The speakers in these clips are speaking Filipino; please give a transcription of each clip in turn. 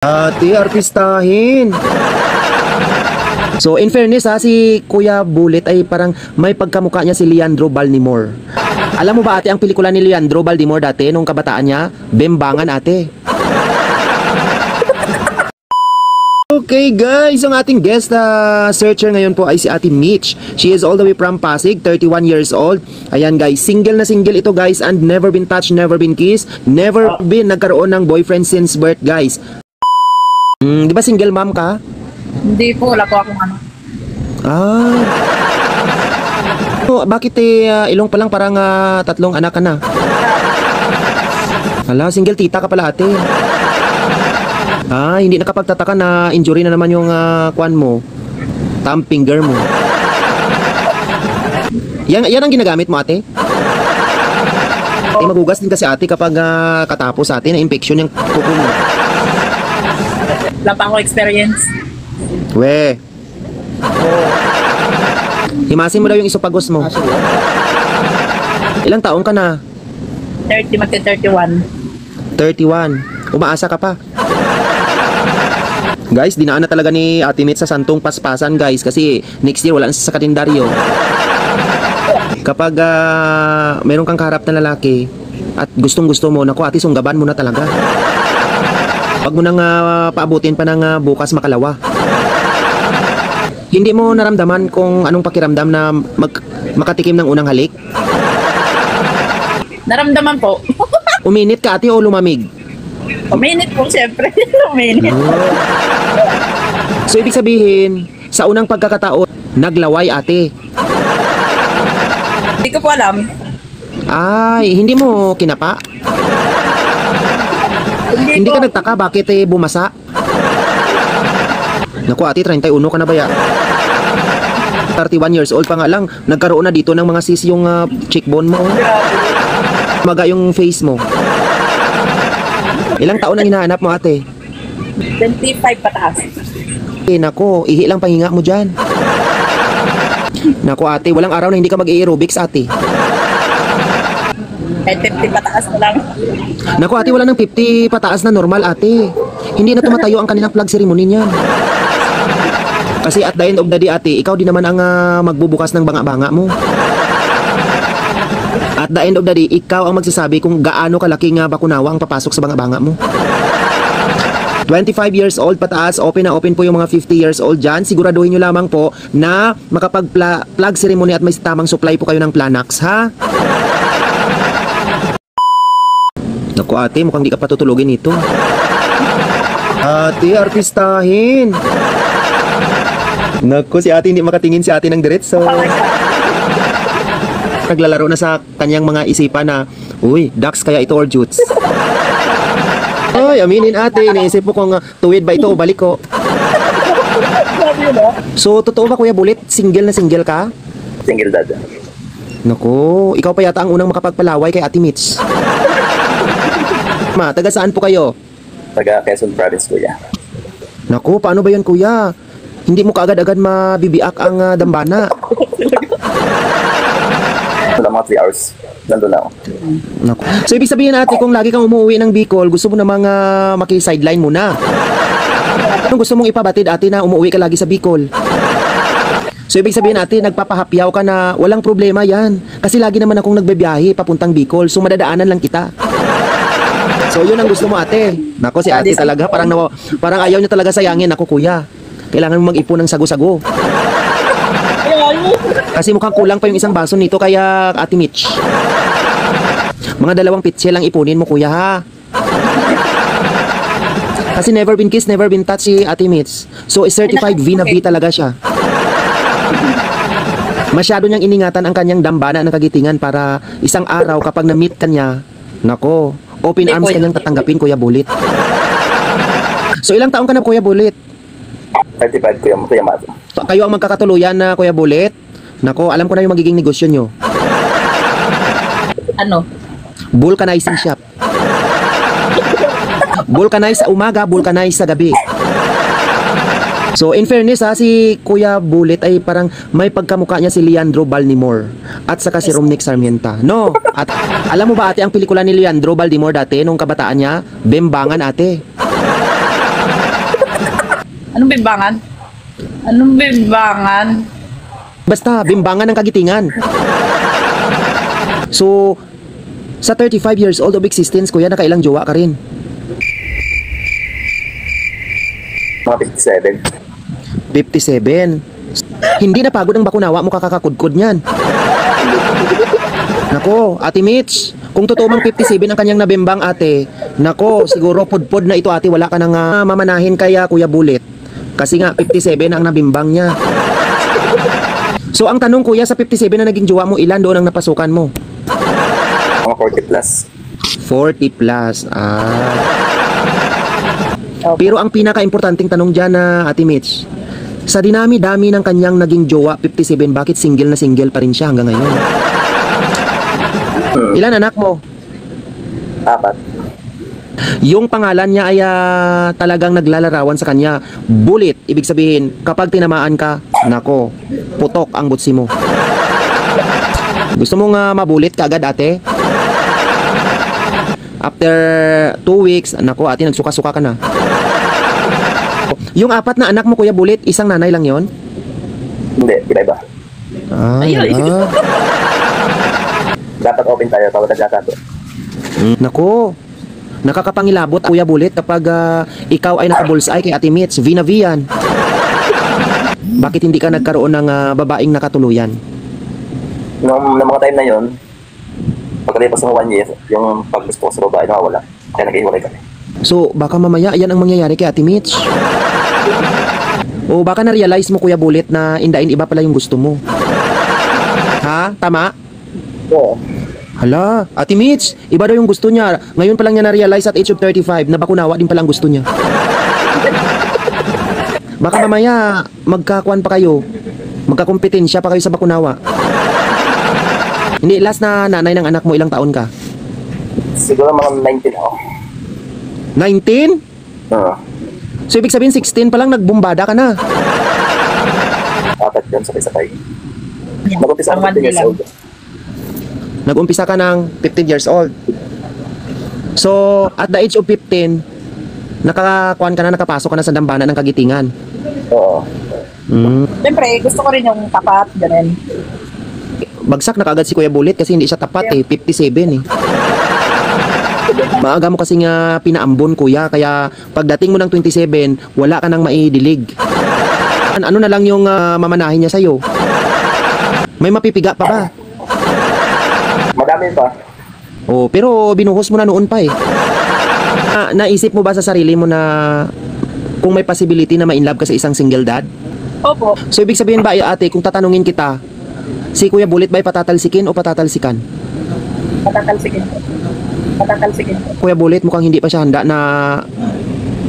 Ate, artistahin. So, in fairness ha, si Kuya Bullet ay parang may pagkamukha niya si Leandro Baltimore. Alam mo ba ate, ang pelikula ni Leandro Baltimore dati nung kabataan niya? Bembangan ate. Okay guys, ang ating guest searcher ngayon po ay si Ate Mitch. She is all the way from Pasig, 31 years old. Ayan guys, single na single ito guys, and never been touched, never been kissed, never been nagkaroon ng boyfriend since birth guys. Di ba single mom ka? Hindi po, wala po akong ano. Ah. Bakit ilong pa lang parang tatlong anak ka na? Hala, single tita ka pala ate. Hindi nakapagtataka na injury na naman yung kwan mo. Thumb finger mo. Yan ang ginagamit mo ate? Magugas din kasi ate kapag katapos ate na infection yung kuko mo. Wala pa akong experience. We. Himasin mo daw yung isopagos mo. Ilang taong ka na? 30 magti-31. 31. Umaasa ka pa. Guys, dinaan na talaga ni Ate Mitch sa santong paspasan guys kasi next year wala na sa kalendaryo. Kapag meron kang kaharap na lalaki at gustong gusto mo, naku ate, sunggaban mo na talaga. Wag mo nang paabutin pa ng bukas makalawa. Hindi mo naramdaman kung anong pakiramdam na makatikim ng unang halik? Naramdaman po. Uminit ka ate o lumamig? Uminit po, siyempre. Uminit. So ibig sabihin, sa unang pagkakataon, naglaway ate. Hindi ko po alam. Ay, hindi mo kinapa? Hindi ka nagtaka bakit bumasa? Naku ate, 31 ka na ba ya? 31 years old pa nga lang, nagkaroon na dito ng mga sis yung cheekbone mo. Maga yung face mo. Ilang taon ang hinahanap mo ate? 25 pataas. Naku, ihi lang pahinga mo dyan. Naku ate, walang araw na hindi ka mag-aerobics ate. Kahit 50 pataas na lang. Naku ate, wala nang 50 pataas na normal ate. Hindi na tumatayo ang kanilang flag ceremony niyan. Kasi at the end of the day ate, ikaw din naman ang magbubukas ng banga-banga mo. At the end of the day, ikaw ang magsasabi kung gaano kalaking bakunawa ang papasok sa banga-banga mo. 25 years old pataas, open na open po yung mga 50 years old dyan. Siguraduhin nyo lamang po na makapag-plug ceremony at may tamang supply po kayo ng Planax, ha? Naku ate, mukhang di ka patutulogin ito. Ate, artistahin. Naku, si ate hindi makatingin si ate ng diretso. Naglalaro na sa kanyang mga isipan na, uy, ducks kaya ito or jutes? Ay, aminin ate, iniisip mo kung tuwid ba ito o balik ko. So, totoo ba Kuya Bullet, single na single ka? Single dad. Naku, ikaw pa yata ang unang makapagpalaway kay Ate Mitch. Ma, taga saan po kayo? Taga Quezon Province, kuya. Naku, paano ba yan kuya? Hindi mo kaagad-agad mabibiak ang dambana. Wala mga 3 hours. Nandun ako. Naku. So, ibig sabihin ate, kung lagi kang umuwi ng Bicol, gusto mo namang maki-sideline muna. Anong gusto mong ipabatid ate na umuwi ka lagi sa Bicol? So, ibig sabihin ate, nagpapahapyaw ka na walang problema yan. Kasi lagi naman akong nagbebiyahe papuntang Bicol, so madadaanan lang kita. So, yun ang gusto mo ate. Nako, si ate talaga, parang ayaw niya talaga sayangin. Ako kuya, kailangan mo mag-ipon ng sago-sago. Kasi mukhang kulang pa yung isang baso nito kaya Ate Mitch. Mga 2 pitse lang ipunin mo kuya ha. Kasi never been kissed, never been touched si Ate Mitch. So certified V na V talaga siya. Masyado niyang iningatan ang kanyang dambana ng kagitingan para isang araw kapag na-meet ka niya, nako, open arms kanyang tatanggapin Kuya Bullet. So ilang taong ka na Kuya Bullet? 35, kuya Mato. Kayo ang magkakatuluyan na Kuya Bullet? Nako, alam ko na yung magiging negosyo nyo. Ano? Vulcanizing shop. Vulcanize sa umaga, vulcanize sa gabi. So in fairness si Kuya Bullet ay parang may pagkamukha niya si Leandro Baltimore at saka si Romnick Sarmienta. No? At alam mo ba ate ang pelikula ni Leandro Baltimore dati nung kabataan niya? Bembangan ate. Anong bimbangan? Anong bimbangan? Basta, bimbangan ng kagitingan. So, sa 35 years old of existence, kuya, nakailang jowa ka rin? Mga 57. 57. Hindi na pagod ang bakunawa mo kakakudkod niyan. Nako, Ate Mitch, kung totoo mang 57 ang kanyang nabimbang ate, nako, siguro pudpod na ito ate, wala ka nang mamanahin kaya Kuya Bulit. Kasi nga, 57 ang nabimbang niya. So, ang tanong kuya, sa 57 na naging jowa mo, ilan doon ang napasukan mo? Mga 40 plus. 40 plus. Pero ang pinaka-importanting tanong dyan na Ate Mitch, sa dinami-dami ng kanyang naging jowa, 57, bakit single na single pa rin siya hanggang ngayon? Ilan anak mo? 4. Yung pangalan niya ay talagang naglalarawan sa kanya. Bullet, ibig sabihin, kapag tinamaan ka, nako, putok ang butsi mo. Gusto mong mabulit ka agad ate? After 2 weeks, nako ate, nagsuka-suka ka na. Yung 4 na anak mo, Kuya Bulit, isang nanay lang yon? Hindi, iba-iba. Ay, Ayun. Dapat open tayo para nagkakato. Nako, nakakapangilabot Kuya Bulit kapag ikaw ay nakabullseye kay Ate Mitch, Vina Vian. Bakit hindi ka nagkaroon ng babaeng nakatuluyan? Nung mga time na yun, pagkalipas ng 1 year, yung pag-gusto ko sa babae nawawala. Kaya nag-iwalay kami. So, baka mamaya yan ang mangyayari kay Ate Mitch. O baka na-realize mo Kuya Bulit na indain iba pala yung gusto mo. Ha? Tama? Oo. Hala, Ate Mitch, iba daw yung gusto niya. Ngayon pa lang niya na-realize at age of 35 na bakunawa din palang gusto niya. Baka mamaya magkakuan pa kayo. Magkakompetensya pa kayo sa bakunawa. Hindi, last na nanay ng anak mo, ilang taon ka? Siguro mga 19 ako. 19? Oo. So ibig sabihin 16 pa lang nagbumbada ka na. 4 yun, sabay-sabay. Nag-umpisa ako 15 years old. Nag-umpisa ka ng 15 years old. So, at the age of 15, nakakakuan ka na, nakapasok ka na sa dambana ng kagitingan. Oo. Siyempre, gusto ko rin yung tapat, ganun. Bagsak na kaagad si Kuya Bulit kasi hindi siya tapat 57 eh. Maaga mo kasi nga pinaambon kuya, kaya pagdating mo ng 27, wala ka nang maidilig. Ano na lang yung mamanahin niya sa'yo? May mapipiga pa ba? Madami pa. Oh, pero binuhos mo na noon pa eh. Naisip mo ba sa sarili mo na kung may possibility na ma-inlove ka sa isang single dad? Opo. So ibig sabihin ba ate, kung tatanungin kita, si Kuya Bulit ba'y patatalsikin o patatalsikan? Patatalsikin po. Patatalsikin po. Kuya Bulit, mukhang hindi pa siya handa na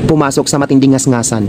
pumasok sa matinding ngasngasan.